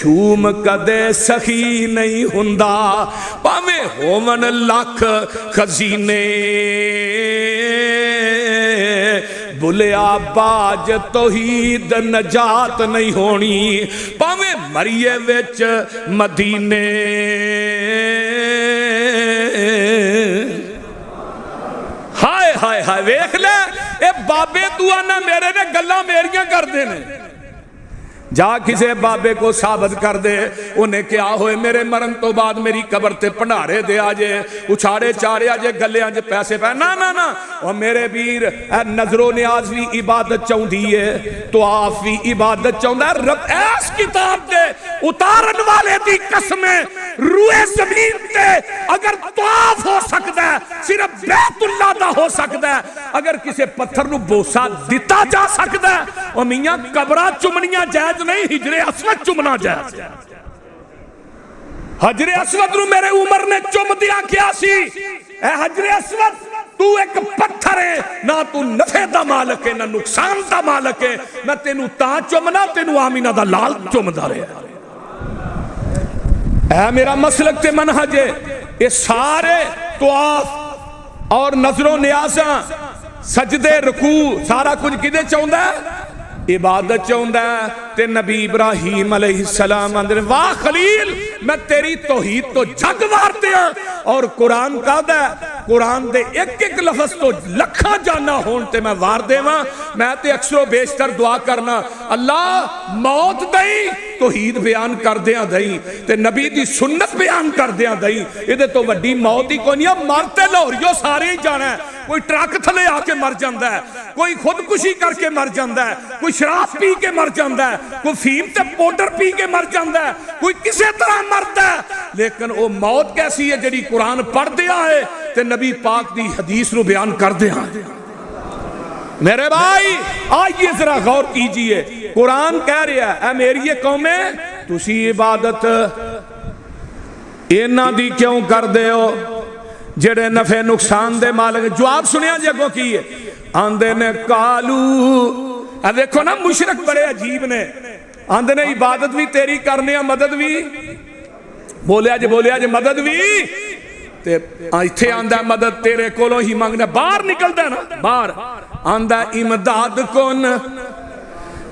شوم کدے سخی نہیں ہوندا پاویں ہوون لکھ خزینے بلیا باج توحید نجات نہیں ہونی پاویں مریے وچ مدینے ہائے ہائے ہائے ویکھ لے اے بابے تو آنا میرے نے گلاں میریاں کر دینے جا کسے بابے کو ثابت کر دے انہیں کیا ہوئے میرے مرن تو بعد میری قبر تے پنڈارے دے آجے اچھاڑے چارے آجے گلے آجے پیسے پہ نا نا نا اور میرے بیر نظر و نیاز بھی عبادت چاہوں دیئے تو آپ بھی عبادت چاہوں دا رب ایس کتاب دے اتارن والے دی قسمیں روئے زمین تے اگر طواف ہو سکتا ہے صرف بیت اللہ دا ہو سکتا ہے اگر کسے پتھر نو بوسا دیتا جا سکتا ہے اور میاں قبرہ چمنیاں جائز نہیں حجر اسود چمنا جائز حجر اسود رو میرے عمر نے چم دیا کیا سی اے حجر اسود تو ایک پتھر ہے نہ تو نفع دا مالک ہے نہ نقصان دا مالک ہے نہ تینو تا چمنا تینو آمینہ دا لال چم دا رہے اے میرا مسلک تے منہج ہے یہ سارے طواف اور نظر و نیازاں سجدے رکوع سارا کچھ کدے چاہندہ ہے عبادت چاہندہ ہے تے نبی ابراہیم علیہ السلام اندر واہ خلیل میں تیری توحید تو جھگ وارتے ہیں اور قرآن کا دے قرآن دے ایک ایک لفظ تو لکھا جانا ہونتے میں وار دے میں تے اکثر و بیشتر دعا کرنا اللہ موت دئی توحید بیان کر دیاں دئی تے نبی دی سنت بیان کر دیاں دئی یہ دے تو وڈی موت ہی کوئی نہیں مرتے لوریو سارے ہی جانا ہے کوئی ٹرک تھلے آ کے مر جاندہ ہے کوئی خودکشی کر کے مر جاندہ ہے کوئی شراب پی کے مر جاندہ ہے کوئی فیم تے پوڈر پی کے مر جاندہ ہے کوئی کسے طرح مرتا ہے لیکن وہ موت کیسی ہے جڑی قرآن پڑھ دیا ہے تے نبی پاک دی حدیث رو بیان کر دیا ہے میرے بھائی آئیے ذرا غور کیجئے قرآن کہہ رہا ہے اے میری قومیں تسی عبادت اینا دی کیوں کر دے ہو جڑے نفع نقصان دے مالک جواب سنیا جگہ کی ہے آندے نے کالو دیکھو نا مشرک بڑے عجیب نے آندے نے عبادت بھی تیری کرنے مدد بھی بولیا جے مدد بھی ایتھے آندہ مدد تیرے کولوں ہی مانگنا باہر نکل دے نا باہر آندہ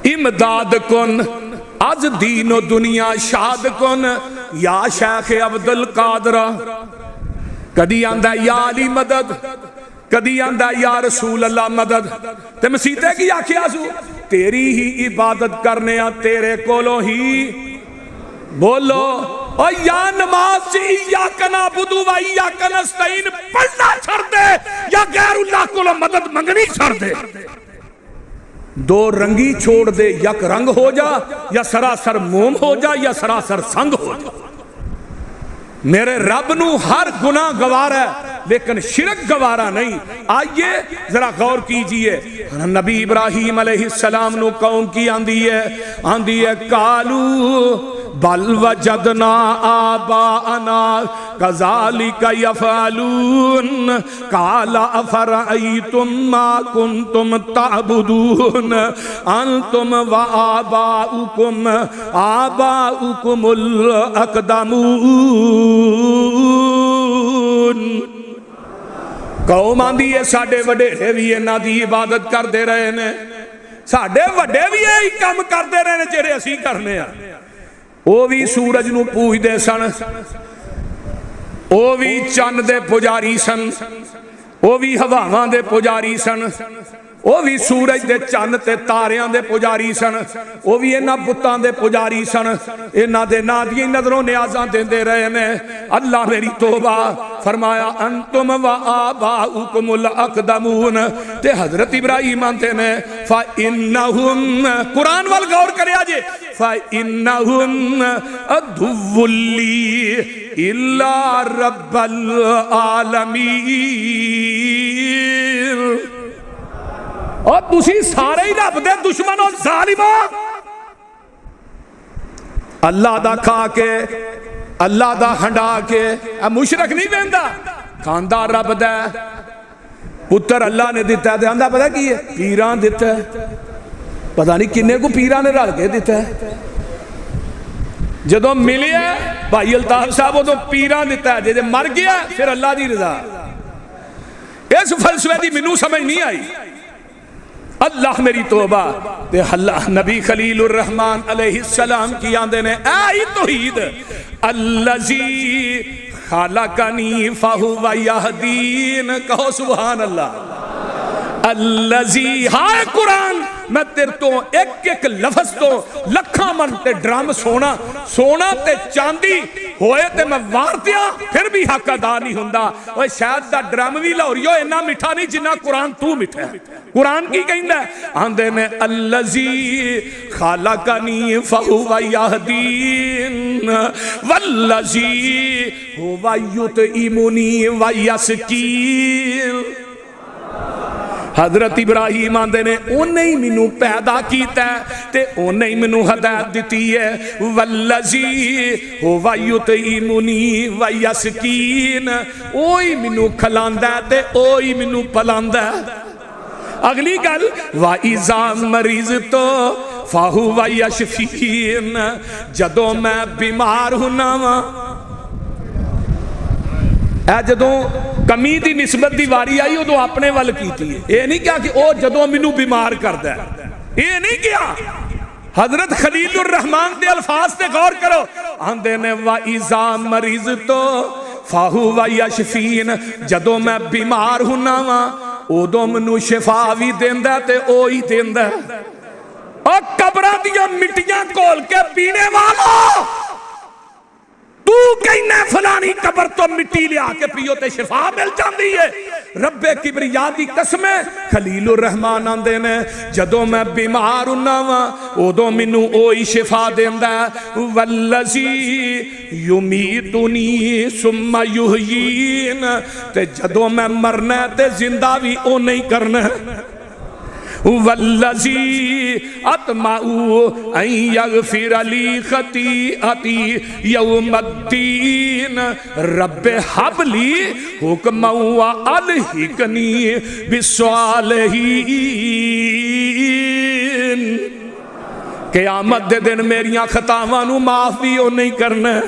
امداد کن از دین و دنیا شاد کن یا شیخ عبدالقادر کدی آندہ یا علی مدد کدی آندہ یا رسول اللہ مدد تے مسیحتے کی آکھیا سو تیری ہی عبادت کرنے تیرے کولوں ہی بولو اور یا نماز سے ایاک نعبد و ایاک نستعین پڑھنا چھڑ دے یا غیر اللہ کو مدد منگنی چھڑ دے دو رنگی چھوڑ دے یک رنگ ہو جا یا سراسر موم ہو جا یا سراسر سنگ ہو جا میرے رب نو ہر گناہ گوارا ہے لیکن شرک گوارا نہیں آئیے ذرا غور کیجئے نبی ابراہیم علیہ السلام نو قوم کی آندھی ہے کالو بل وجدنا آباءنا کذالک یفعلون قال افرأیتم ما کنتم تعبدون انتم و آباؤکم الاقدمون قوم آندھی ہے ساڑھے وڈے بھی انہاں دی عبادت کر دے رہے نے ساڑھے وڈے بھی یہی کام کر دے رہے نے جڑے اسی کرنے ہیں وہ بھی سورج نو پوج دے سن وہ بھی چند دے پجاری سن وہ بھی ہواواں دے پجاری سن وہ بھی سورج دے چند تے تاریاں دے پجاری سن وہ بھی انہاں بتاں دے پجاری سن انہاں دے نادی نظروں نیازاں دے رہے نے اللہ میری توبہ فرمایا انتم و آباؤکم الاقدمون تے حضرت ابراہیم آنتے نے فَإِنَّهُمْ قرآن وال غور کرے آجے فَإِنَّهُمْ عَدُوٌّ لِّي إِلَّا رَبَّ الْعَالَمِينَ اور تسی سارے ہی رب دے دشمن اور ظالموں اللہ دا کھا کے اللہ دا ہنڈا کے مشرک نہیں ویندا کھاندا رب دا پتر اللہ نے دیتا ہے آندا پتہ کی ہے پیران دیتا ہے پتہ نہیں کنے کو پیران نے رل کے دیتا ہے جدو ملیا بھائی الطاف صاحب وہ تو پیران دیتا ہے، جے مر گیا پھر اللہ دی رضا۔ اس فلسفے دی منو سمجھ نہیں آئی۔ اللہ میری توبہ تے اللہ نبی خلیل الرحمن علیہ السلام کی آندے نے اے توحید اللذی خالقنی فہو یہدین، کہو سبحان اللہ۔ اللذی، ہائے قرآن میں تیر تو ایک ایک لفظ تو لکھا من تے ڈرام سونا تے چاندی ہوئے تے میں وارتیا پھر بھی حق ادا نہیں ہوندہ۔ وہ شاید دا ڈرام بھی لاؤریو اینا مٹھا نہیں جنہ قرآن تو مٹھا ہے۔ قرآن کی کہیں دے آندے میں اللذی خالقنی فہو یہدین واللذی ہوا یطعمنی ویسقین۔ حضرت ابراہیم آندے نے انہیں ہی منو پیدا کیتا ہے تے انہیں ہی منو ہدایت دیتی ہے۔ والذی ہوا یطعمنی ویسقین، اوہی منو کھلاندہ ہے تے اوہی منو پلاندہ ہے۔ اگلی گل وَإِذَا مَرِضْتُ فَهُوَ يَشْفِينِ، جدوں میں بیمار ہونا وا، اے جدوں کمی دی نسبت دی واری آئی وہ تو اپنے وال کیتی ہے۔ یہ نہیں کیا کہ او جدوں منو بیمار کردہ ہے، یہ نہیں کیا۔ حضرت خلیل الرحمن دے الفاظ تے غور کرو، آندے نے وَإِذَا مَرِضْتُ فَهُوَ يَشْفِينِ، جدوں میں بیمار ہونا وا ادو منو شفا بھی دیندہ تے اوہی دیندہ۔ اور قبرہ دیا مٹیاں کول کے پینے والا تو کہنے فلانی قبر تو مٹی لیا کے پیو تے شفا مل جاندی ہے۔ رب کبریا دی قسم ہے، خلیل الرحمن آندے نے جدوں میں بیمار ہونا وا ادو منو اوہی شفا دیندہ۔ والذی یمیتنی ثم یحیین، تے جدوں میں مرنا تے زندہ بھی او نہیں کرنا۔ والذی اطمع ان یغفر لی خطیئتی یوم الدین، رب حب لی حکما والحقنی بالصالحین، قیامت دے دن میریاں خطاواں نو معاف بھی او نہیں کرنا۔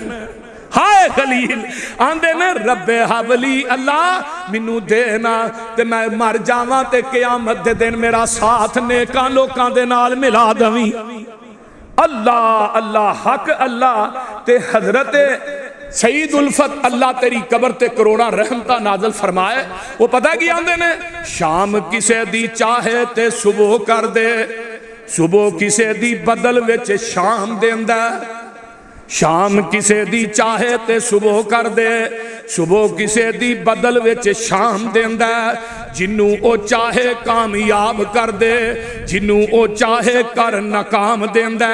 ہائے خلیل آندے نے رب حولی، اللہ منو دینا تے میں مر جاواں تے قیامت دے دن میرا ساتھ نیکاں لوکاں دے نال ملا دویں۔ اللہ اللہ حق اللہ تے حضرت سید الفت اللہ تیری قبر تے کروڑا رحمتہ نازل فرمائے۔ وہ پتہ کی آندے نے شام کسے دی چاہے تے صبح کر دے، صبح کسے دی بدل وچ شام دیندہ، شام کسے دی چاہے تے صبح کر دے، صبح کسے دی بدل وچ شام دیندہ، جنوں او چاہے کامیاب کر دے، جنوں او چاہے کر ناکام دیندہ۔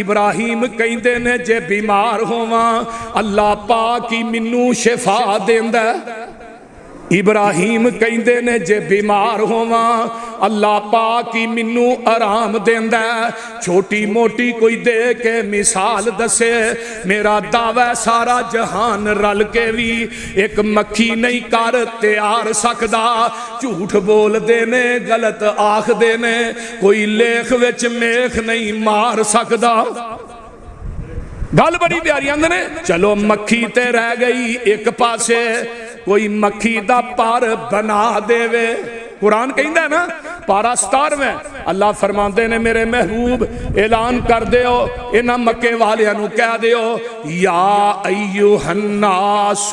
ابراہیم کہندے نے جے بیمار ہوواں اللہ پاکی منوں شفا دیندہ۔ ابراہیم کہندے نے جے بیمار ہوواں اللہ پاکی منو آرام دیندہ۔ چھوٹی موٹی کوئی دے کے مثال دسے، میرا دعوی سارا جہان رل کے بھی ایک مکھی نہیں کر تیار سکدا۔ جھوٹ بول دینے غلط آخ دینے کوئی لیخ وچ میخ نہیں مار سکدا۔ گل بڑی پیاری آندے نے چلو مکھی تے رہ گئی ایک پاسے، کوئی مکھی دا پار بنا دے وے۔ قرآن کہندہ ہے نا پارا 17 میں اللہ فرماندے نے میرے محبوب اعلان کر دیو انہاں مکے والیاں نو کہہ دیو یا ایوہ الناس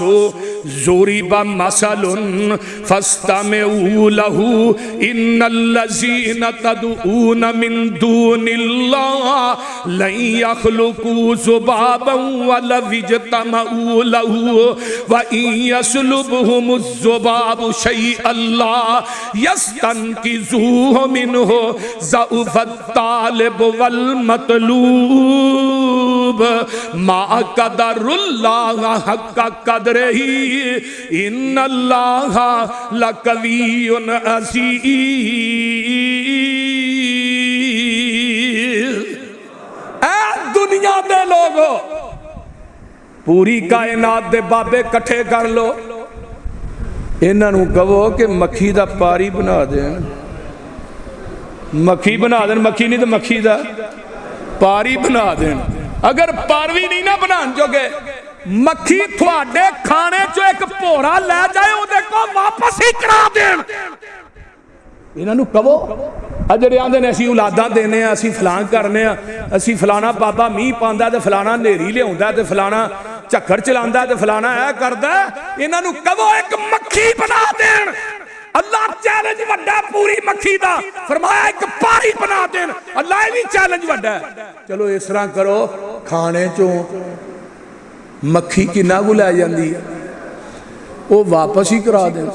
ضرب مثل فاستمعوا له ان الذین تدعون من دون اللہ لن یخلقوا ذبابا ولو اجتمعوا له وان یسلبهم الذباب شیئا لا یستنقذوہ منہ ضعف الطالب والمطلوب ما قدر اللہ حق قدرہ ان اللہ لقوی عزیز۔ اے دنیا دے لوگو پوری کائنات دے بابے کٹھے کر لو، انہاں نو کہو کہ مکھی دا پاری بنا دیں، مکھی بنا دیں، مکھی نہیں تو مکھی دا پاری بنا دیں۔ اگر پر بھی نہیں نہ بنان جوگے مکھی تھوڑے کھانے چو ایک پورا لے جائے وہ دیکھو واپس ہی کرا دین انہاں نو کہو اجڑے آندے نے اسی اولاداں دینے ہیں اسی فلان کرنے ہیں اسی فلانا بابا میہ پاندا ہے تے فلانا نیری لے ہوندا ہے تے فلانا چکر چلاندا ہے تے فلانا اے کردا ہے انہاں نو کہو ایک مکھی بنا دین اللہ چیلنج وڈا پوری مکھی دا فرمایا ایک پاری بنا دین اللہ بھی چیلنج وڈا ہے چلو اس طرح کرو کھانے چوں مکھی کی نہ لے جاندی ہے وہ واپس ہی کرا دیں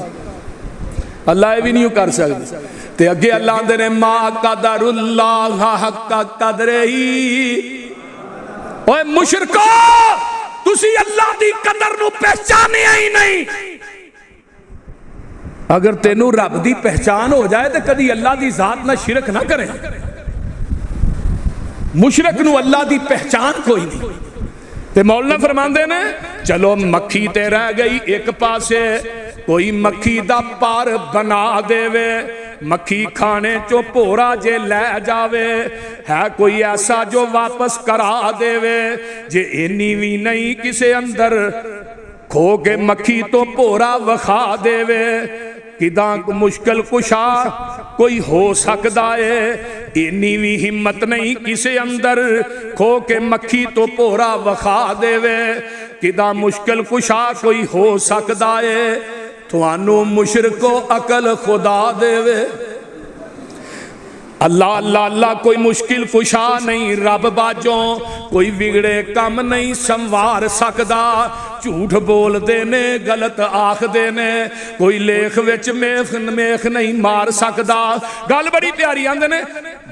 اللہ بھی نہیں کر سکتے تے اگے اللہ آندے نے ما قدر اللہ حق قدر ہی اوے مشرکو تسی اللہ دی قدر نو پہچانے ہی نہیں اگر تینوں رب دی پہچان ہو جائے تو کدی اللہ دی ذات نہ شرک نہ کریں مشرک نو اللہ دی پہچان کوئی نہیں تے مولانا فرماندے نے چلو مکھی تے رہ گئی ایک پاسے کوئی مکھی دا پار بنا دے وے مکھی کھانے چو پورا جے لے جاوے ہے کوئی ایسا جو واپس کرا دے وے جے اینی وی نہیں کسے اندر کھو کے مکھی تو پورا وخا دے وے کداں مشکل کشا کوئی ہو سکدا ہے اینی وی ہمت نہیں کسے اندر کھو کے مکھی تو پورا وخا دے وے کداں مشکل کشا کوئی ہو سکدا ہے توانو مشرکو عقل خدا دے وے اللہ اللہ اللہ کوئی مشکل کشا نہیں رب باجوں کوئی بگڑے کم نہیں سنوار سکدا جھوٹ بول دینے غلط آخ دینے کوئی لیخ وچ میخ نہیں مار سکدا گل بڑی پیاری آندے نے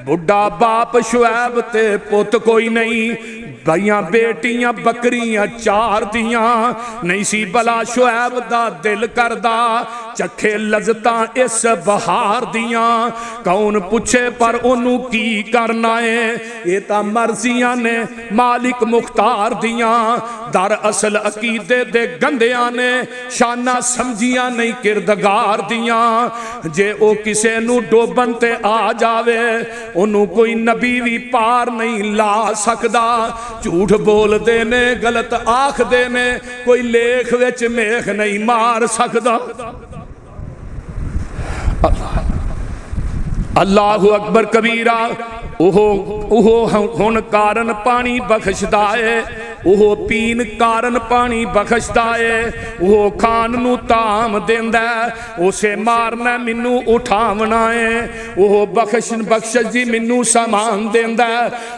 بڑھا باپ شعیب تے پت کوئی نہیں بھائیاں بیٹیاں بکریاں چار دیاں نہیں سی بلا شعیب دا دل کردہ چکھے لذتاں اس بہار دیاں کون پوچھے پر انہوں کی کرنا ہے یہ تا مرضیاں نے مالک مختار دیاں در اصل عقیدے دے گندیاں نے شانہ سمجھیاں نہیں کردگار دیاں جے او کسے نو ڈوبن تے آ جاوے انہوں کوئی نبی بھی پار نہیں لا سکدا جھوٹ بول دینے غلط آخ دینے کوئی لیخ وچ میخ نہیں مار سکدا اللہ اکبر کبیرہ اوہو ہن کارن پانی بخش دائے اوہو پین کارن پانی بخش دائے اوہو کھان نو تام دیندہ اسے مارنا منو اٹھاونا ہے اوہو بخش دی منو سامان دیندہ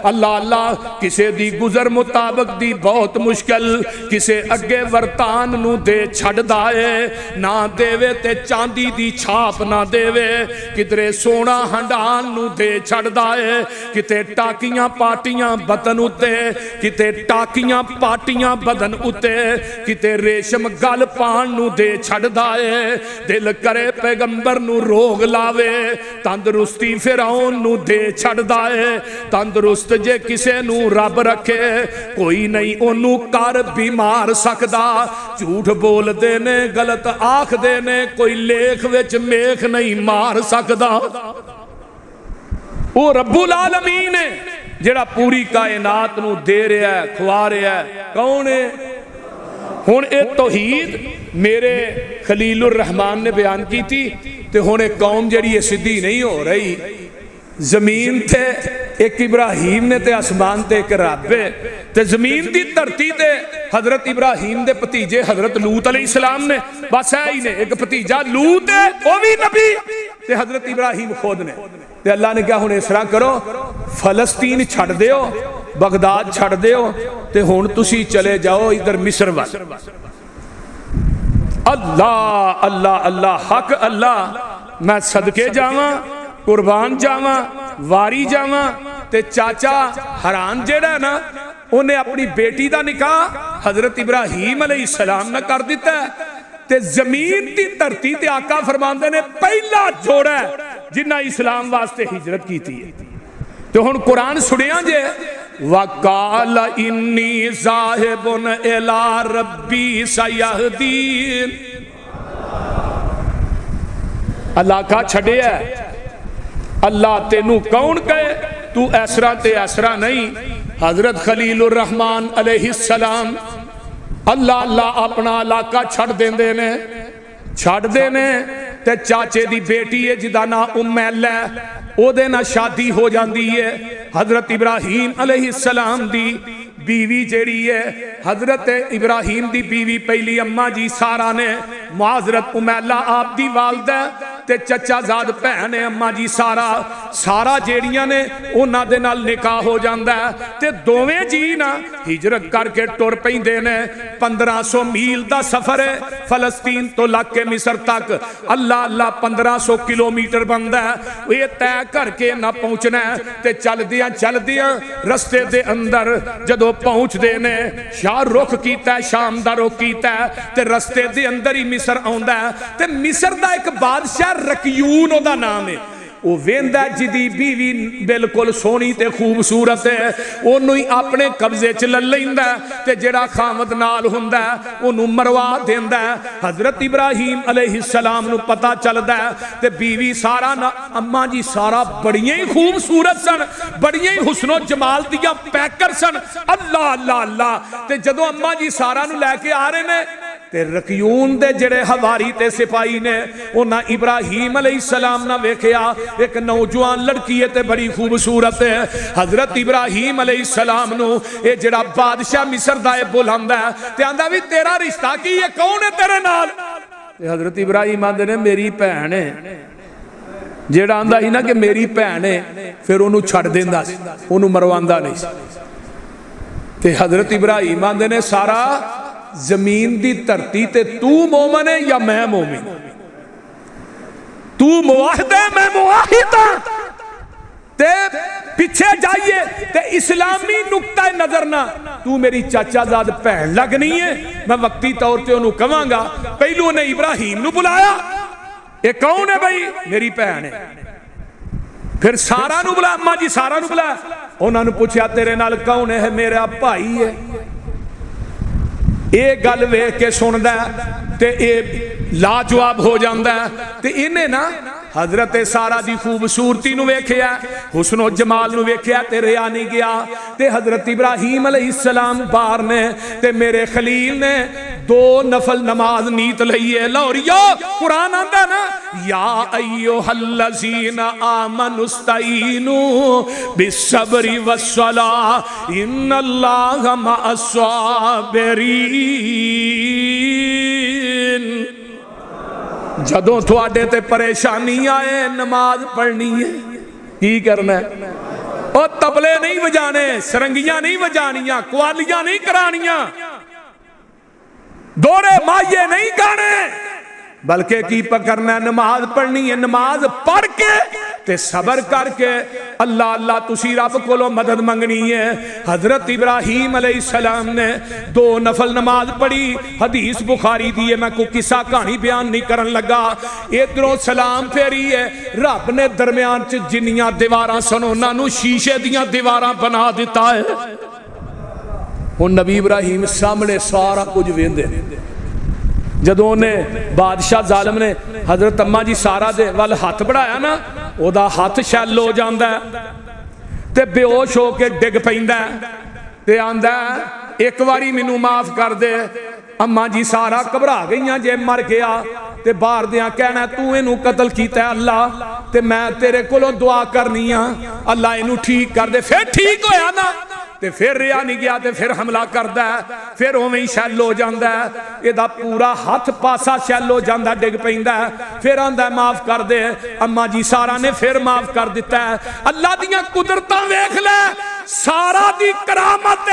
اللہ اللہ کسے دی گزر مطابق دی بہت مشکل کسے اگے ورطان نو دے چھڑ دائے نہ دیوے تے چاندی دی چھاپ نہ دیوے کدرے سونا ہنڈان نو دے چھڑ دائے کتے ٹاکیاں پاٹیاں بدن اتے کتے ٹاکیاں پاٹیاں بدن اتے کتے ریشم گل پان نو دے چھڑ دائے دل کرے پیغمبر نو روگ لاوے تندرستی فرعون نو دے چھڑ دائے تندرست جے کسے نو رب رکھے کوئی نہیں انو کر بیمار سکدا جھوٹ بول دینے غلط آخ دینے کوئی لیخ وچ میخ نہیں مار سکدا وہ رب العالمین ہے جڑا پوری کائنات نو دے رہا ہے کھوا رہا ہے کون ہے ہون اے توحید میرے خلیل الرحمن نے بیان کی تھی تے ہون ایک قوم جڑی یہ صدی نہیں ہو رہی زمین تے ایک ابراہیم نے تے آسمان تے ایک رب ہے تے زمین دی دھرتی تے حضرت ابراہیم دے پتیجے حضرت لوط علیہ السلام نے بس ہے ہی نے ایک پتیجہ لوط ہے وہ بھی نبی تے حضرت ابراہیم خود نے تے اللہ نے کہا ہون اس طرح کرو فلسطین چھڑ دیو بغداد چھڑ دیو تے ہون تسی چلے جاؤ ادھر مصر وال اللہ اللہ اللہ حق اللہ میں صدقے جاواں قربان جاواں واری جاواں تے چاچا حران جیڑا ہے نا انہیں اپنی بیٹی دا نکاح حضرت ابراہیم علیہ السلام نے کر دیتا ہے تے زمین دی دھرتی تے آقا فرماندے نے پہلا جوڑا ہے جنہ اسلام واسطے ہجرت کی تھی تو ہن قرآن سنیاں جے وَقَالَ إِنِّي ذَاهِبٌ إِلَىٰ رَبِّي سَيَهْدِينِ اللہ کا چھڑے ہے اللہ تینوں کون کہے تو ایسرا تے ایسرا نہیں حضرت خلیل الرحمان علیہ السلام اللہ اللہ اپنا علاقہ چھڑ دیندے نے تے چاچے دی بیٹی ہے جدا نا امیل ہے او دے نا شادی ہو جاندی ہے حضرت ابراہیم علیہ السلام دی بیوی جیڑی ہے حضرت ابراہیم دی بیوی پہلی اماں جی سارا نے معذرت امیلہ آپ دی والدہ تے چچا زاد بہن اماں جی سارا جیڑیاں نے انہاں دے نال نکاح ہو جاندا ہے تے دوویں جی نا ہجرت کر کے ٹر پیندے نے 1500 میل دا سفر ہے فلسطین تو لگ کے مصر تک اللہ اللہ 1500 کلومیٹر بندا ہے یہ طے کر کے نہ پہنچنا ہے تے چل دیاں رستے دے اندر جدو پہنچ دے نے شاہ رخ کیتا ہے شام دا رخ کیتا ہے تے رستے دے اندر ہی مصر آوندا ہے تے مصر دا ایک بادشاہ رکیون او دا نام ہے وہ ویندا جدی بیوی بالکل سونی تے خوبصورت ہے اونوں ہی اپنے قبضے چ لے لیندا تے جڑا خامد نال ہوندا اونوں مروا دیندا حضرت ابراہیم علیہ السلام نو پتہ چلدا تے بیوی سارا اماں جی سارا بڑیاں ہی خوبصورت سن بڑیاں ہی حسن و جمال دیاں پیکر سن اللہ اللہ اللہ تے جدوں اماں جی سارا نو لے کے آ رہے نے تے رکیون دے جڑے حواری تے سپاہی نے انہاں ابراہیم علیہ السلام نہ ویکھیا ایک نوجوان لڑکی ہے تے بڑی خوبصورت ہے حضرت ابراہیم علیہ السلام نو اے جڑا بادشاہ مصر دا اے بلاندا ہے تے آندا وی تیرا رشتہ کی ہے کون ہے تیرے نال تے حضرت ابراہیم آندے نے میری بہن ہے جڑا آندا ہی نا کہ میری بہن ہے پھر اونوں چھڑ دیندا سی اونوں مرواندا نہیں سی تے حضرت ابراہیم آندے نے سارا زمین دی دھرتی تے تو مومن ہے یا میں مومن تو موحد ہے میں موحد ہوں تے پیچھے جائیے تے اسلامی نقطہ نظر نہ تو میری چاچا زاد پہن لگنی ہے میں وقتی طور تے انہوں کہاں گا پہلو نے ابراہیم نو بلایا اے کون ہے بھائی میری پہن ہے پھر سارا نو بلایا اماں جی سارا نو بلایا انہوں نے پوچھا تیرے نال کون ہے میرا بھائی ہے اے گل ویکھ کے سندا تے اے لاجواب ہو جاندا تے انہیں نا حضرت سارا دی خوبصورتی نو ویکھیا حسن و جمال نو ویکھیا تے ریا نہیں گیا تے حضرت ابراہیم علیہ السلام بار نے تے میرے خلیل نے 2 نفل نماز نیت لئیے لوریو قرآن آندہ نا یا ایوہ الذین آمنوا استعینوا بالصبر والصلاۃ ان اللہ مع الصابرین جدوں تھوڑے تے پریشانی آئے نماز پڑھنی ہے کی کرنا ہے اور تبلے نہیں بجانے سرنگیاں نہیں بجانیاں قوالیاں نہیں کرانیاں دورے مائیے نہیں گانے بلکہ کی پکرنا نماز پڑھنی ہے نماز پڑھ کے تے صبر کر کے اللہ اللہ تسی رب کولو مدد منگنی ہے حضرت ابراہیم علیہ السلام نے 2 نفل نماز پڑھی حدیث بخاری دیئے میں کو قصہ کہانی بیان نہیں کرن لگا ادھروں سلام پھیری ہے رب نے درمیان چ جنیاں دیواراں سنونا نو شیشے دیاں دیواراں بنا دیتا ہے ہن نبی ابراہیم سامنے سارا کچھ ویندے جدوں انہیں بادشاہ ظالم نے حضرت اماں جی سارا دے وال ہاتھ بڑھایا نا او دا ہاتھ شیل ہو جاندا ہے تے بے ہوش ہو کے ڈگ پیندا ہے تے آندا ہے ایک واری مینوں معاف کر دے اماں جی سارا گھبرا گئیاں جے مر گیا تے باہر دیاں کہنا تو اینوں قتل کیتا ہے اللہ تے میں تیرے کولوں دعا کرنی ہاں اللہ اینوں ٹھیک کر دے پھر ٹھیک ہویا نا تے پھر ریا نہیں گیا تے پھر حملہ کردا ہے پھر اوویں ہی شیل ہو جاندا ہے اے دا پورا ہاتھ پاسا شیل ہو جاندا ڈگ پیندا ہے پھر آندا ہے معاف کر دے اماں جی سارا نے پھر معاف کر دیتا ہے اللہ دیاں قدرتاں ویکھ لے سارا دی کرامت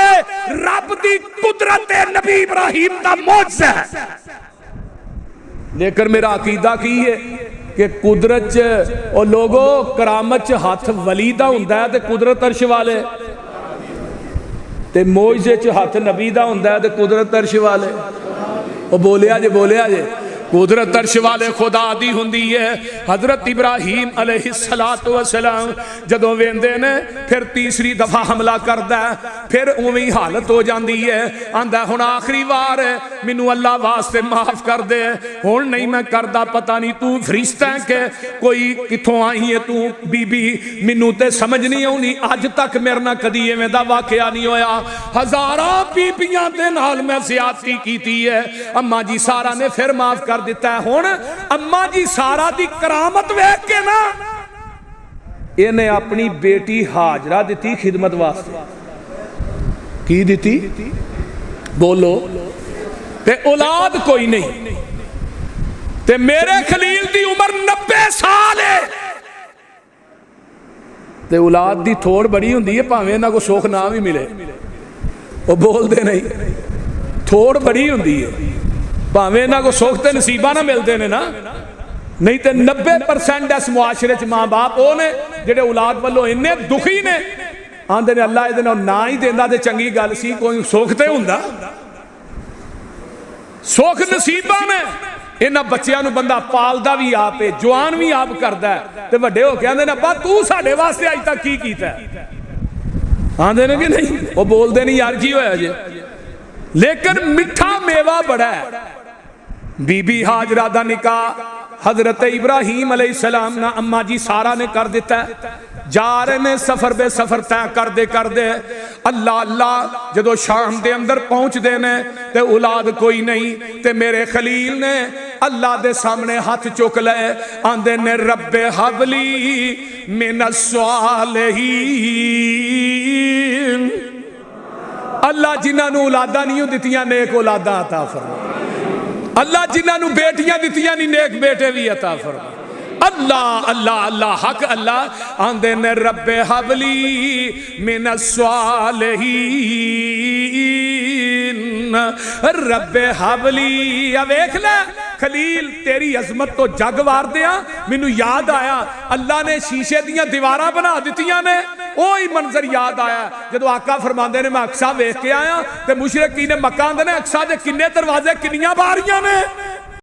رب دی قدرت نبی ابراہیم دا معجزہ ہے لیکن میرا عقیدہ کی ہے کہ قدرت اور لوگوں کرامت ہاتھ ولی دا ہوندا ہے تے قدرت عرش والے تے معجزے چ ہاتھ نبی دا ہوندا ہے تے قدرت عرش والے او بولیا جے قدرت عرش والے خدا دی ہوندی ہے۔ حضرت ابراہیم علیہ السلام جدوں ویندے نے پھر تیسری دفعہ حملہ کردا ہے، پھر اوویں حالت ہو جاندی ہے، آندا ہن آخری وار ہے، مینوں اللہ واسطے معاف کر دے، ہن نہیں میں کردا، پتہ نہیں تو فرشتہ ہے کہ کوئی کتھوں آئی ہے تو بی بی، مینوں تے سمجھ نہیں آونی، اج تک میرے نال کدی ایویں دا واقعہ نہیں ہویا، ہزاراں بیبییاں دے نال میں زیادتی کیتی ہے، اماں جی سارا نے پھر معاف کر دیتا ہے۔ ہن اماں جی سارا دی کرامت ویکھ کے نا انہیں اپنی بیٹی ہاجرہ دیتی خدمت واسطے، کی دیتی بولو، تے اولاد کوئی نہیں، تے میرے خلیل دی عمر 90 سال ہے، تے اولاد دی تھوڑ بڑی ہوندی ہے، پاویں نہ کو سوکھ نہ بھی ملے، وہ بول دے نہیں، تھوڑ بڑی ہوندی ہے، پاویں نہ کو سوکھ تے نصیبہ نہ ملتے نے نا، نہیں تے 90% اس معاشرے چ ماں باپ وہ نے جڑے اولاد والوں اننے دکھی نے، آندے نے اللہ ادھے نہ ہی دیندا تے چنگی گل سی، کوئی سوکھ تے ہوندا، سوکھ نصیبہ نے، انہاں بچیاں نو بندہ پالدا بھی آپ ہے، جوان بھی آپ کردا ہے، تے وڈے ہو کے آندے نے ابا تو ساڈے واسطے اج تک کی کیتا ہے، آندے نے کہ نہیں، وہ بول دے نہیں یار کی ہویا جی، لیکن میٹھا میوہ بڑا ہے۔ بی بی ہاجرہ دا نکاح حضرت ابراہیم علیہ السلام نا اماں جی سارا نے کر دیتا ہے، جا رہے نے سفر بے سفر طے کر دے اللہ اللہ جدو شام دے اندر پہنچ دینے تے اولاد کوئی نہیں، تے میرے خلیل نے اللہ دے سامنے ہاتھ چک لے، آندے نے رب حبلی من الصالحین، اللہ جنہاں نو اولاداں نہیں دتیاں نیک اولاداں عطا فرما، اللہ جنہاں نو بیٹیاں دتیاں نہیں نیک بیٹے بھی عطا فرما، اللہ اللہ اللہ حق اللہ، آندے نے رب حبلی من الصالحین، رب حبلی، اب ایک لے خلیل تیری عظمت تو جگ وار دیا، مینو یاد آیا اللہ نے شیشے دیاں دیواراں بنا دیتیاں نے، اوہی منظر یاد آیا جدو آقا فرماندے نے میں اقصا ویکھ کے آیا تے مشرکین مکہ آندے نے اقصا دے کنے دروازے کنیاں باریاں نے،